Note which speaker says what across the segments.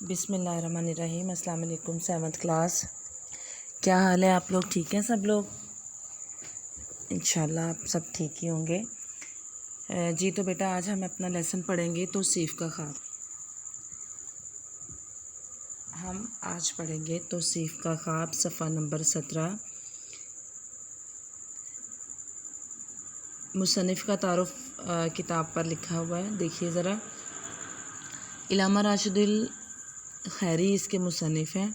Speaker 1: بسم اللہ الرحمن الرحیم۔ السلام علیکم 7th کلاس، کیا حال ہے؟ آپ لوگ ٹھیک ہیں؟ سب لوگ انشاءاللہ آپ سب ٹھیک ہی ہوں گے۔ جی تو بیٹا آج ہم اپنا لیسن پڑھیں گے توصیف کا خواب۔ ہم آج پڑھیں گے توصیف کا خواب، صفحہ نمبر 17۔ مصنف کا تعارف کتاب پر لکھا ہوا ہے، دیکھیے ذرا۔ علامہ راشد الخیری اس کے مصنف ہیں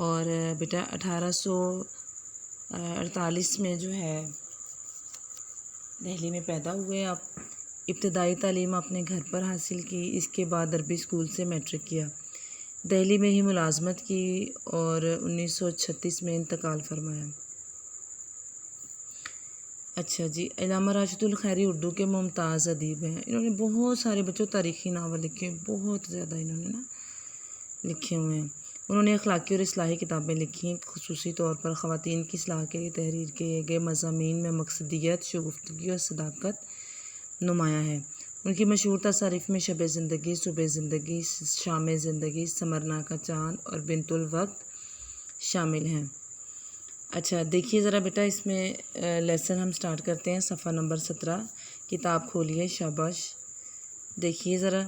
Speaker 1: اور بیٹا 1848 میں جو ہے دہلی میں پیدا ہوئے۔ آپ ابتدائی تعلیم اپنے گھر پر حاصل کی، اس کے بعد عربی اسکول سے میٹرک کیا، دہلی میں ہی ملازمت کی اور 1936 میں انتقال فرمایا۔ اچھا جی، علامہ راشد الخیری اردو کے ممتاز ادیب ہیں۔ انہوں نے بہت سارے بچوں تاریخی ناول لکھے، بہت زیادہ انہوں نے لکھے ہوئے ہیں۔ انہوں نے اخلاقی اور اصلاحی کتابیں لکھی ہیں، خصوصی طور پر خواتین کی اصلاح کے لیے تحریر کیے گئے مضامین میں مقصدیت، شگفتگی اور صداقت نمایاں ہے۔ ان کی مشہور تصانیف میں شب زندگی، صبح زندگی، شام زندگی، ثمرنا کا چاند اور بنت الوقت شامل ہیں۔ اچھا دیکھیے ذرا بیٹا، اس میں لیسن ہم سٹارٹ کرتے ہیں۔ صفحہ نمبر 17، کتاب کھولیے، شاباش۔ دیکھیے ذرا،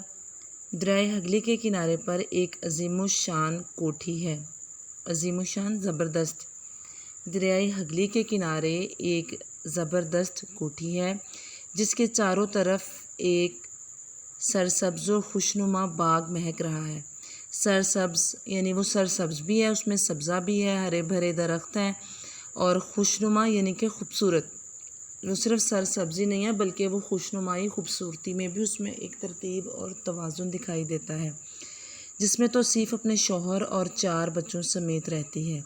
Speaker 1: دریائے ہگلی کے کنارے پر ایک عظیم الشان کوٹھی ہے۔ عظیم الشان زبردست۔ دریائے ہگلی کے کنارے ایک زبردست کوٹھی ہے جس کے چاروں طرف ایک سرسبز و خوشنما باغ مہک رہا ہے۔ سرسبز یعنی وہ سرسبز بھی ہے، اس میں سبزہ بھی ہے، ہرے بھرے درخت ہیں، اور خوشنما یعنی کہ خوبصورت۔ وہ صرف سرسبزی نہیں ہے بلکہ وہ خوشنمائی، خوبصورتی میں بھی اس میں ایک ترتیب اور توازن دکھائی دیتا ہے، جس میں توصیف اپنے شوہر اور 4 بچوں سمیت رہتی ہے۔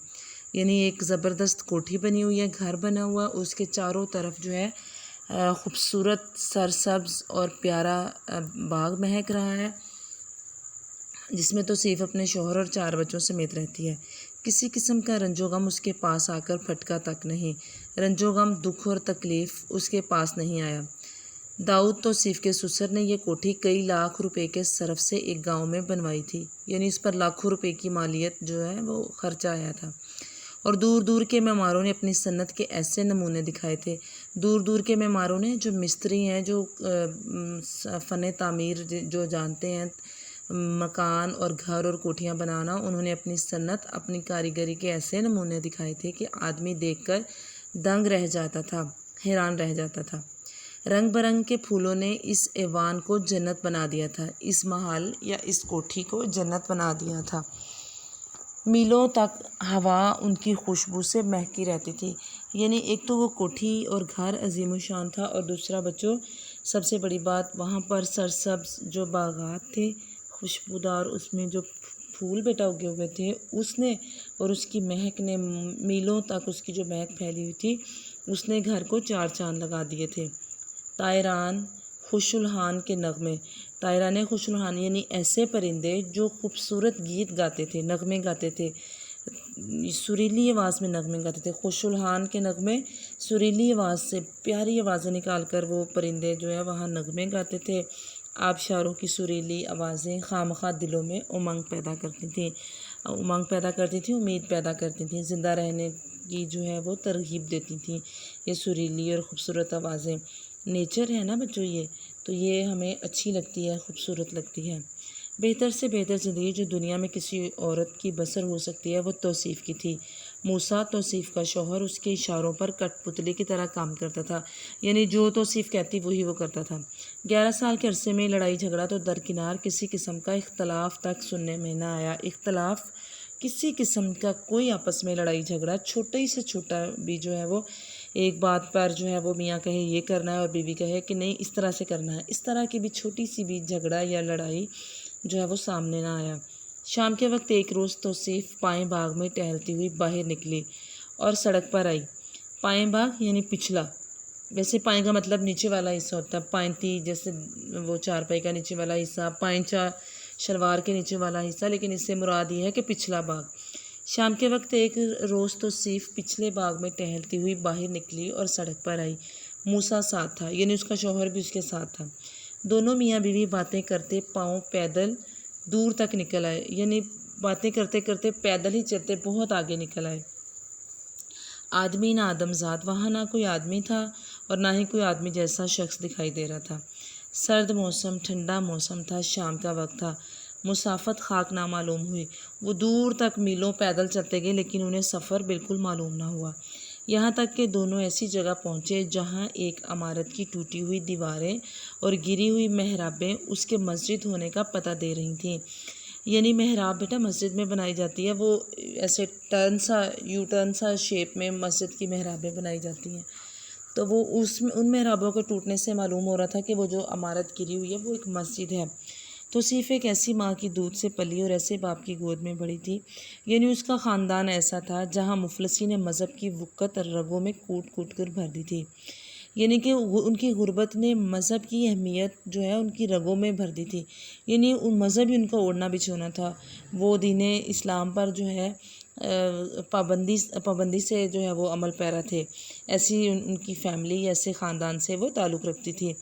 Speaker 1: یعنی ایک زبردست کوٹھی بنی ہوئی ہے، گھر بنا ہوا، اس کے چاروں طرف جو ہے خوبصورت سرسبز اور پیارا باغ مہک رہا ہے، جس میں توصیف اپنے شوہر اور 4 بچوں سمیت رہتی ہے۔ کسی قسم کا رنج و غم اس کے پاس آ کر پھٹکا تک نہیں، رنج و غم، دکھ اور تکلیف اس کے پاس نہیں آیا۔ داؤد توصیف کے سسر نے یہ کوٹھی کئی لاکھ روپے کے صرف سے ایک گاؤں میں بنوائی تھی، یعنی اس پر لاکھوں روپے کی مالیت جو ہے وہ خرچہ آیا تھا، اور دور دور کے معماروں نے اپنی صنعت کے ایسے نمونے دکھائے تھے۔ دور دور کے معماروں نے، جو مستری ہیں، جو فن تعمیر جو جانتے ہیں، مکان اور گھر اور کوٹھیاں بنانا، انہوں نے اپنی صنعت، اپنی کاریگری کے ایسے نمونے دکھائے تھے کہ آدمی دیکھ کر دنگ رہ جاتا تھا، حیران رہ جاتا تھا۔ رنگ برنگ کے پھولوں نے اس ایوان کو جنت بنا دیا تھا، اس محل یا اس کوٹھی کو جنت بنا دیا تھا۔ میلوں تک ہوا ان کی خوشبو سے مہکی رہتی تھی۔ یعنی ایک تو وہ کوٹھی اور گھر عظیم الشان تھا، اور دوسرا بچوں سب سے بڑی بات، وہاں پر سرسبز جو باغات تھے خوشبودار، اس میں جو پھول بیٹا اگے ہوئے تھے، اس نے اور اس کی مہک نے، میلوں تک اس کی جو مہک پھیلی ہوئی تھی، اس نے گھر کو 4 چاند لگا دیے تھے۔ طائران خوش الحان کے نغمے، طائران خوش الحان یعنی ایسے پرندے جو خوبصورت گیت گاتے تھے، نغمے گاتے تھے، سریلی آواز میں نغمے گاتے تھے۔ خوش الحان کے نغمے، سریلی آواز سے پیاری آوازیں نکال کر وہ پرندے جو ہے وہاں نغمے گاتے تھے۔ آبشاروں کی سریلی آوازیں خامخواہ دلوں میں امنگ پیدا کرتی تھیں، امید پیدا کرتی تھیں، زندہ رہنے کی جو ہے وہ ترغیب دیتی تھیں یہ سریلی اور خوبصورت آوازیں۔ نیچر ہے نا بچوں، یہ تو یہ ہمیں اچھی لگتی ہے، خوبصورت لگتی ہے۔ بہتر سے بہتر زندگی جو دنیا میں کسی عورت کی بسر ہو سکتی ہے وہ توصیف کی تھی۔ موسیٰ توصیف کا شوہر اس کے اشاروں پر کٹ پتلی کی طرح کام کرتا تھا، یعنی جو توصیف کہتی وہی وہ کرتا تھا۔ 11 سال کے عرصے میں لڑائی جھگڑا تو درکنار، کسی قسم کا اختلاف تک سننے میں نہ آیا۔ اختلاف، کسی قسم کا کوئی آپس میں لڑائی جھگڑا، چھوٹا ہی سے چھوٹا بھی جو ہے وہ ایک بات پر جو ہے وہ میاں کہے یہ کرنا ہے اور بیوی کہے کہ نہیں اس طرح سے کرنا ہے، اس طرح کی بھی چھوٹی سی بھی جھگڑا یا لڑائی جو ہے وہ سامنے نہ آیا۔ شام کے وقت ایک روز توصیف پائیں باغ میں ٹہلتی ہوئی باہر نکلی اور سڑک پر آئی۔ پائیں باغ یعنی پچھلا، ویسے پائیں کا مطلب نیچے والا حصہ ہوتا ہے، پائنتی جیسے وہ چارپائی کا نیچے والا حصہ، پائنچا شلوار کے نیچے والا حصہ، لیکن اس سے مراد یہ ہے کہ پچھلا باغ۔ شام کے وقت ایک روز توصیف پچھلے باغ میں ٹہلتی ہوئی باہر نکلی اور سڑک پر آئی۔ موسیٰ ساتھ تھا، یعنی اس کا شوہر بھی اس کے ساتھ تھا۔ دونوں میاں بیوی باتیں کرتے پاؤں پیدل دور تک نکل آئے، یعنی باتیں کرتے کرتے پیدل ہی چلتے بہت آگے نکل آئے۔ آدمی نہ آدم ذات، وہاں نہ کوئی آدمی تھا اور نہ ہی کوئی آدمی جیسا شخص دکھائی دے رہا تھا۔ سرد موسم، ٹھنڈا موسم تھا، شام کا وقت تھا، مسافت خاک نہ معلوم ہوئی۔ وہ دور تک میلوں پیدل چلتے گئے لیکن انہیں سفر بالکل معلوم نہ ہوا، یہاں تک کہ دونوں ایسی جگہ پہنچے جہاں ایک عمارت کی ٹوٹی ہوئی دیواریں اور گری ہوئی محرابیں اس کے مسجد ہونے کا پتہ دے رہی تھیں۔ یعنی محراب بیٹا مسجد میں بنائی جاتی ہے، وہ ایسے یو ٹرن سا شیپ میں مسجد کی محرابیں بنائی جاتی ہیں، تو وہ ان محرابوں کے ٹوٹنے سے معلوم ہو رہا تھا کہ وہ جو عمارت گری ہوئی ہے وہ ایک مسجد ہے۔ توصیف ایک ایسی ماں کی دودھ سے پلی اور ایسے باپ کی گود میں بڑی تھی، یعنی اس کا خاندان ایسا تھا جہاں مفلسین مذہب کی وقت رگوں میں کوٹ کوٹ کر بھر دی تھی، یعنی کہ ان کی غربت نے مذہب کی اہمیت جو ہے ان کی رگوں میں بھر دی تھی، یعنی مذہب ہی ان کا اوڑھنا بچھونا تھا۔ وہ دین اسلام پر جو ہے پابندی سے جو ہے وہ عمل پیرا تھے، ایسی ان کی فیملی، ایسے خاندان سے وہ تعلق رکھتی تھی۔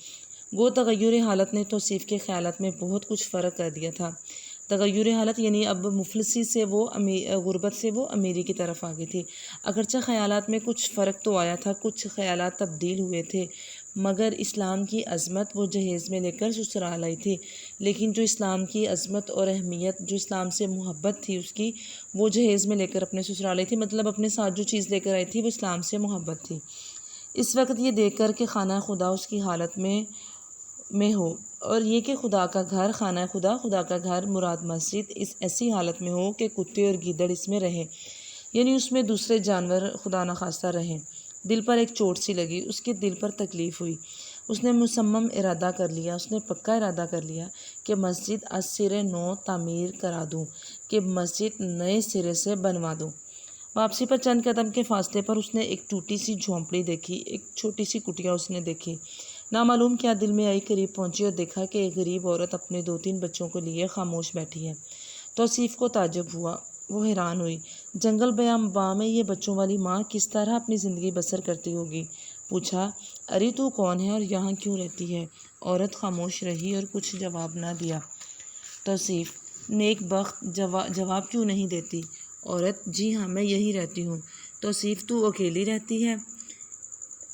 Speaker 1: وہ تغیر حالت نے توصیف کے خیالات میں بہت کچھ فرق کر دیا تھا۔ تغیر حالت یعنی اب مفلسی سے وہ غربت سے وہ امیری کی طرف آ گئی تھی۔ اگرچہ خیالات میں کچھ فرق تو آیا تھا، کچھ خیالات تبدیل ہوئے تھے، مگر اسلام کی عظمت وہ جہیز میں لے کر سسرال آئی تھی۔ لیکن جو اسلام کی عظمت اور اہمیت، جو اسلام سے محبت تھی اس کی، وہ جہیز میں لے کر اپنے سسرال آئی تھی، مطلب اپنے ساتھ جو چیز لے کر آئی تھی وہ اسلام سے محبت تھی۔ اس وقت یہ دیکھ کر کہ خانہ خدا اس کی حالت میں ہو، اور یہ کہ خدا کا گھر خانہ خدا کا گھر مراد مسجد اس ایسی حالت میں ہو کہ کتے اور گیدڑ اس میں رہیں، یعنی اس میں دوسرے جانور خدا نخواستہ رہیں، دل پر ایک چوٹ سی لگی، اس کے دل پر تکلیف ہوئی۔ اس نے مصمم ارادہ کر لیا، اس نے پکا ارادہ کر لیا کہ مسجد از سرے نو تعمیر کرا دوں، کہ مسجد نئے سرے سے بنوا دوں۔ واپسی پر چند قدم کے فاصلے پر اس نے ایک ٹوٹی سی جھونپڑی دیکھی، ایک چھوٹی سی کٹیا اس نے دیکھی۔ نامعلوم کیا دل میں آئی، قریب پہنچی اور دیکھا کہ ایک غریب عورت اپنے 2-3 بچوں کو لیے خاموش بیٹھی ہے۔ توصیف کو تعجب ہوا، وہ حیران ہوئی، جنگل بیاباں میں یہ بچوں والی ماں کس طرح اپنی زندگی بسر کرتی ہوگی؟ پوچھا، ارے تو کون ہے اور یہاں کیوں رہتی ہے؟ عورت خاموش رہی اور کچھ جواب نہ دیا۔ توصیف، نیک بخت، جواب کیوں نہیں دیتی؟ عورت، جی ہاں میں یہی رہتی ہوں۔ توصیف، تو اکیلی رہتی ہے؟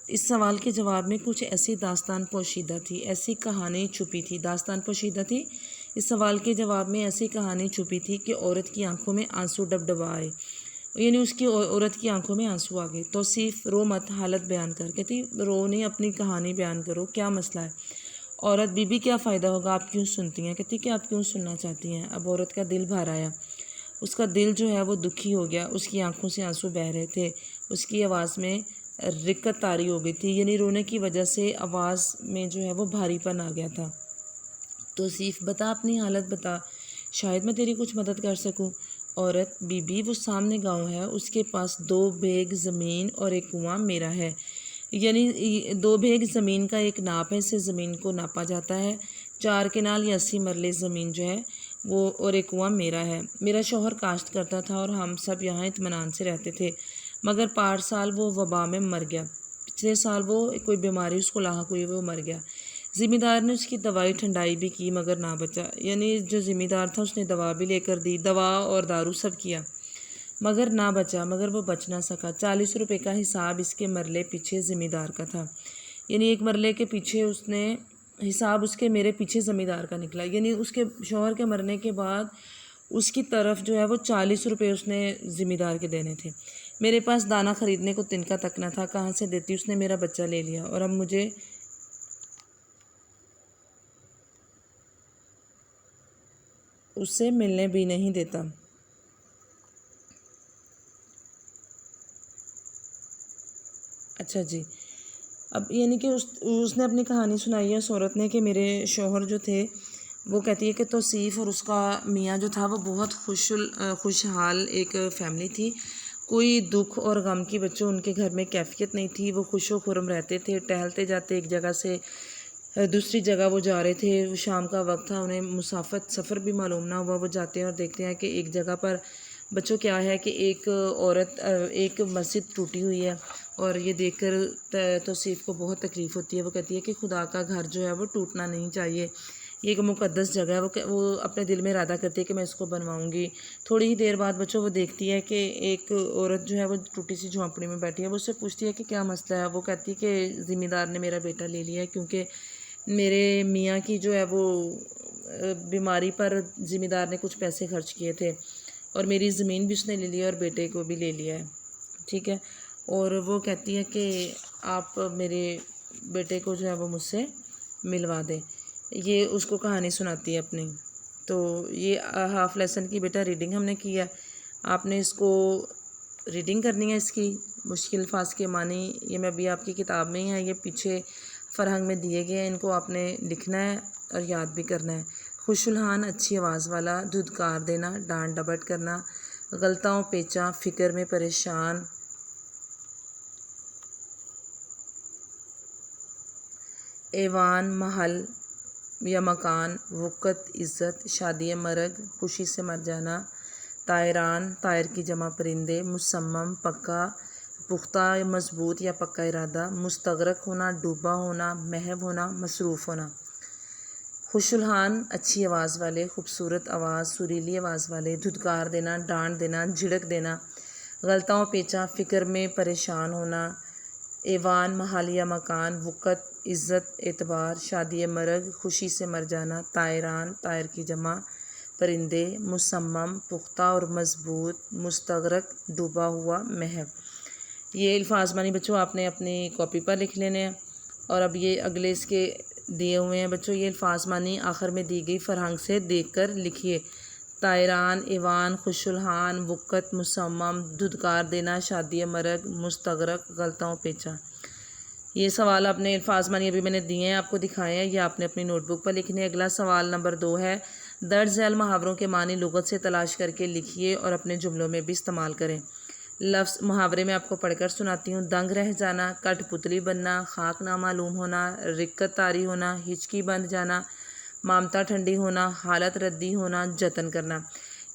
Speaker 1: اس سوال کے جواب میں کچھ ایسی داستان پوشیدہ تھی، ایسی کہانی چھپی تھی، داستان پوشیدہ تھی۔ اس سوال کے جواب میں ایسی کہانی چھپی تھی کہ عورت کی آنکھوں میں آنسو ڈبڈبا آئے، یعنی اس کی عورت کی آنکھوں میں آنسو آ گئے۔ توصیف، رو مت، حالت بیان کر۔ کہتی رو نہیں، اپنی کہانی بیان کرو، کیا مسئلہ ہے؟ عورت، بی بی کیا فائدہ ہوگا، آپ کیوں سنتی ہیں؟ کہتی کہ آپ کیوں سننا چاہتی ہیں؟ اب عورت کا دل بھر آیا، اس کا دل جو ہے وہ دکھی ہو گیا، اس کی آنکھوں سے آنسو بہہ رہے تھے، اس کی آواز میں رکت طاری ہو گئی تھی، یعنی رونے کی وجہ سے آواز میں جو ہے وہ بھاری پن آ گیا تھا۔ توصیف، بتا اپنی حالت بتا، شاید میں تیری کچھ مدد کر سکوں۔ عورت، بی بی وہ سامنے گاؤں ہے، اس کے پاس 2 بیگ زمین اور ایک کنواں میرا ہے، یعنی 2 بیگ زمین کا ایک ناپ ہے، اس سے زمین کو ناپا جاتا ہے، 4 کنال یا 80 مرلے زمین جو ہے وہ، اور ایک کنواں میرا ہے۔ میرا شوہر کاشت کرتا تھا اور ہم سب یہاں اطمینان سے رہتے تھے، مگر پار سال وہ وبا میں مر گیا، پچھلے سال وہ کوئی بیماری اس کو لاحق ہوئی، وہ مر گیا۔ ذمہ دار نے اس کی دوائی ٹھنڈائی بھی کی مگر نہ بچا، یعنی جو ذمہ دار تھا اس نے دوا بھی لے کر دی، دوا اور دارو سب کیا مگر نہ بچا، مگر وہ بچ نہ سکا۔ 40 روپے کا حساب اس کے مرلے پیچھے ذمہ دار کا تھا، یعنی ایک مرلے کے پیچھے اس نے حساب اس کے میرے پیچھے ذمہ دار کا نکلا، یعنی اس کے شوہر کے مرنے کے بعد اس کی طرف جو ہے وہ 40 روپے اس نے ذمہ دار کے دینے تھے۔ میرے پاس دانہ خریدنے کو تنکا تک نہ تھا، کہاں سے دیتی؟ اس نے میرا بچہ لے لیا اور اب مجھے اس سے ملنے بھی نہیں دیتا۔ اچھا جی، اب یعنی کہ اس نے اپنی کہانی سنائی ہے اس عورت نے کہ میرے شوہر جو تھے، وہ کہتی ہے کہ توصیف اور اس کا میاں جو تھا وہ بہت خوشحال ایک فیملی تھی، کوئی دکھ اور غم کی بچوں ان کے گھر میں کیفیت نہیں تھی، وہ خوش و خرم رہتے تھے، ٹہلتے جاتے، ایک جگہ سے دوسری جگہ وہ جا رہے تھے، وہ شام کا وقت تھا، انہیں سفر بھی معلوم نہ ہوا، وہ جاتے ہیں اور دیکھتے ہیں کہ ایک جگہ پر بچوں کیا ہے کہ ایک مسجد ٹوٹی ہوئی ہے، اور یہ دیکھ کر توصیف کو بہت تکلیف ہوتی ہے، وہ کہتی ہے کہ خدا کا گھر جو ہے وہ ٹوٹنا نہیں چاہیے، یہ ایک مقدس جگہ ہے، وہ اپنے دل میں ارادہ کرتی ہے کہ میں اس کو بنواؤں گی۔ تھوڑی ہی دیر بعد بچوں وہ دیکھتی ہے کہ ایک عورت جو ہے وہ ٹوٹی سی جھونپڑی میں بیٹھی ہے، وہ اس سے پوچھتی ہے کہ کیا مسئلہ ہے۔ وہ کہتی ہے کہ ذمہ دار نے میرا بیٹا لے لیا ہے، کیونکہ میرے میاں کی جو ہے وہ بیماری پر ذمہ دار نے کچھ پیسے خرچ کیے تھے، اور میری زمین بھی اس نے لے لیا اور بیٹے کو بھی لے لیا ہے، ٹھیک ہے۔ اور وہ کہتی ہے کہ آپ میرے بیٹے کو جو ہے وہ مجھ سے ملوا دیں۔ یہ اس کو کہانی سناتی ہے اپنی۔ تو یہ ہاف لیسن کی بیٹا ریڈنگ ہم نے کی ہے، آپ نے اس کو ریڈنگ کرنی ہے۔ اس کی مشکل الفاظ کے معنی یہ میں ابھی آپ کی کتاب میں ہی ہے، یہ پیچھے فرہنگ میں دیے گئے ہیں، ان کو آپ نے لکھنا ہے اور یاد بھی کرنا ہے۔ خوش الحان اچھی آواز والا، دھدکار دینا، ڈانٹ ڈپٹ کرنا، غلطاؤں پیچا، فکر میں پریشان، ایوان محل یا مکان، وقت عزت، شادی مرگ خوشی سے مر جانا، طائران طائر کی جمع پرندے، مصمم پکا پختہ مضبوط یا پکا ارادہ، مستغرق ہونا ڈوبا ہونا، محو ہونا مصروف ہونا۔ خوش الحان اچھی آواز والے، خوبصورت آواز سریلی آواز والے، دھدکار دینا ڈانٹ دینا جھڑک دینا، غلطاؤں پیچا فکر میں پریشان ہونا، ایوان محل یا مکان، وقت عزت اعتبار، شادی مرگ خوشی سے مر جانا، طائران طائر کی جمع پرندے، مصمم پختہ اور مضبوط، مستغرق ڈوبا ہوا، محو۔ یہ الفاظ معنی بچوں آپ نے اپنی کاپی پر لکھ لینے ہیں، اور اب یہ اگلے اس کے دیے ہوئے ہیں بچوں، یہ الفاظ معنی آخر میں دی گئی فرہنگ سے دیکھ کر لکھیے۔ طائران، ایوان، خوش الحان، وقت، مصمم، دھدکار دینا، شادی مرگ، مستغرق، غلطاؤں پیچا۔ یہ سوال اپنے الفاظ معنی ابھی میں نے دیے ہیں، آپ کو دکھائے ہیں، یہ آپ نے اپنی نوٹ بک پر لکھنے ہیں۔ اگلا سوال نمبر 2 ہے، درج ذیل محاوروں کے معنی لغت سے تلاش کر کے لکھیے اور اپنے جملوں میں بھی استعمال کریں۔ لفظ محاورے میں آپ کو پڑھ کر سناتی ہوں۔ دنگ رہ جانا، کٹ پتلی بننا، خاک نامعلوم ہونا، رکت طاری ہونا، ہچکی بندھ جانا، مامتا ٹھنڈی ہونا، حالت ردی ہونا، جتن کرنا۔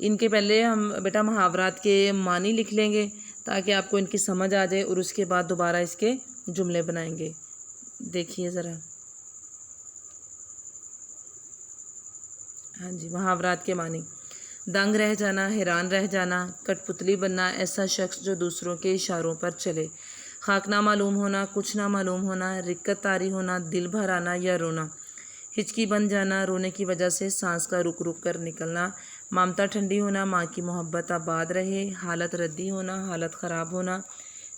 Speaker 1: ان کے پہلے ہم بیٹا محاورات کے معنی لکھ لیں گے تاکہ آپ کو ان کی سمجھ آ جائے، اور اس کے بعد دوبارہ اس کے جملے بنائیں گے۔ دیکھیے ذرا، ہاں جی، محاورات کے معنی: دنگ رہ جانا، حیران رہ جانا، کٹ پتلی بننا، ایسا شخص جو دوسروں کے اشاروں پر چلے، خاک نہ معلوم ہونا، کچھ نہ معلوم ہونا، رکت طاری ہونا، دل بھر آنا یا رونا، ہچکی بن جانا، رونے کی وجہ سے سانس کا رک رک کر نکلنا، مامتا ٹھنڈی ہونا، ماں کی محبت آباد رہے، حالت ردی ہونا، حالت خراب ہونا،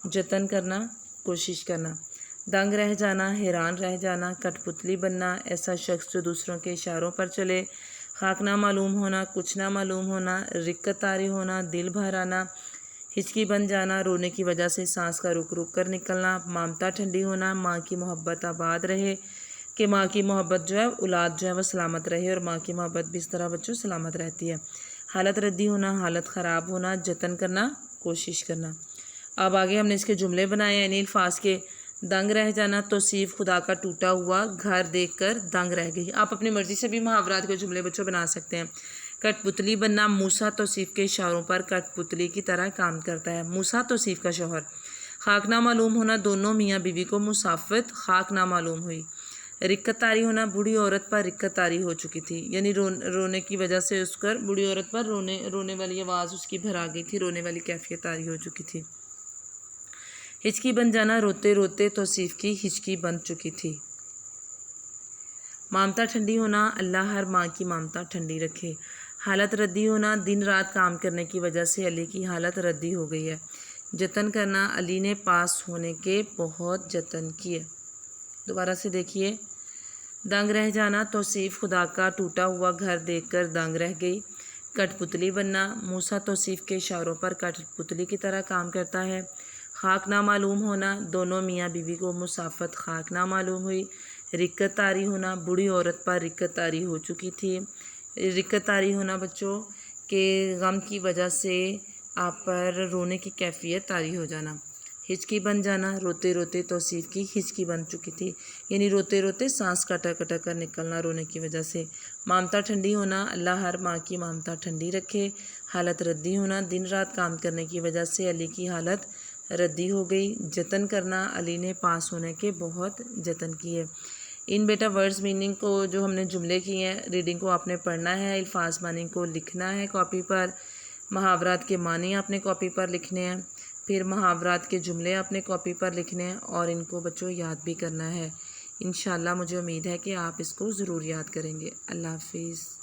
Speaker 1: جتن کرنا، کوشش کرنا۔ دنگ رہ جانا، حیران رہ جانا، کٹ پتلی بننا، ایسا شخص جو دوسروں کے اشاروں پر چلے، خاک نہ معلوم ہونا، کچھ نہ معلوم ہونا، رکت طاری ہونا، دل بھر آنا، ہچکی بن جانا، رونے کی وجہ سے سانس کا رک رک کر نکلنا، مامتا ٹھنڈی ہونا، ماں کی محبت آباد رہے، کہ ماں کی محبت جو ہے اولاد جو ہے وہ سلامت رہے، اور ماں کی محبت بھی اس طرح بچوں سلامت رہتی ہے۔ حالت ردی ہونا، حالت خراب ہونا، جتن کرنا، کوشش کرنا۔ اب آگے ہم نے اس کے جملے بنائے ہیں، انہی الفاظ کے۔ دنگ رہ جانا، توصیف خدا کا ٹوٹا ہوا گھر دیکھ کر دنگ رہ گئی۔ آپ اپنی مرضی سے بھی محاورات کے جملے بچوں بنا سکتے ہیں۔ کٹ پتلی بننا، موسیٰ توصیف کے اشاروں پر کٹ پتلی کی طرح کام کرتا ہے۔ موسیٰ توصیف کا شوہر۔ خاک نہ معلوم ہونا، دونوں میاں بیوی کو مسافت خاک نہ معلوم ہوئی۔ رکت طاری ہونا، بوڑھی عورت پر رکت طاری ہو چکی تھی، یعنی رونے کی وجہ سے اس پر بوڑھی عورت پر رونے والی آواز اس کی بھر آ گئی تھی، رونے والی کیفیت طاری ہو چکی تھی۔ ہچکی بن جانا، روتے روتے توصیف کی ہچکی بن چکی تھی۔ مامتا ٹھنڈی ہونا، اللہ ہر ماں کی مامتا ٹھنڈی رکھے۔ حالت ردی ہونا، دن رات کام کرنے کی وجہ سے علی کی حالت ردی ہو گئی ہے۔ جتن کرنا، علی نے پاس ہونے کے بہت جتن کیے۔ دوبارہ سے دیکھیے، دنگ رہ جانا، توصیف خدا کا ٹوٹا ہوا گھر دیکھ کر دنگ رہ گئی۔ کٹ پتلی بننا، موسیٰ توصیف کے اشاروں پر کٹ پتلی کی طرح کام کرتا ہے۔ خاک نہ معلوم ہونا، دونوں میاں بیوی کو مسافت خاک نہ معلوم ہوئی۔ رکت طاری ہونا، بوڑھی عورت پر رکت طاری ہو چکی تھی۔ رکت طاری ہونا بچوں کے غم کی وجہ سے آپ پر رونے کی کیفیت طاری ہو جانا۔ ہچکی بن جانا، روتے روتے توصیف کی ہچکی بن چکی تھی، یعنی روتے روتے سانس کٹا کٹا کر نکلنا رونے کی وجہ سے۔ مامتا ٹھنڈی ہونا، اللہ ہر ماں کی مامتا ٹھنڈی رکھے۔ حالت ردی ہونا، دن رات کام کرنے کی وجہ سے علی کی حالت ردی ہو گئی۔ جتن کرنا، علی نے پاس ہونے کے بہت جتن کیے۔ ان بیٹا ورڈز میننگ کو جو ہم نے جملے کیے ہیں ریڈنگ کو آپ نے پڑھنا ہے، الفاظ معنی کو لکھنا ہے کاپی پر، محاورات کے معنی آپ نے کاپی پر لکھنے ہیں، پھر محاورات کے جملے آپ نے کاپی پر لکھنے ہیں اور ان کو بچوں یاد بھی کرنا ہے۔ انشاءاللہ مجھے امید ہے کہ آپ اس کو ضرور یاد کریں گے۔ اللہ حافظ۔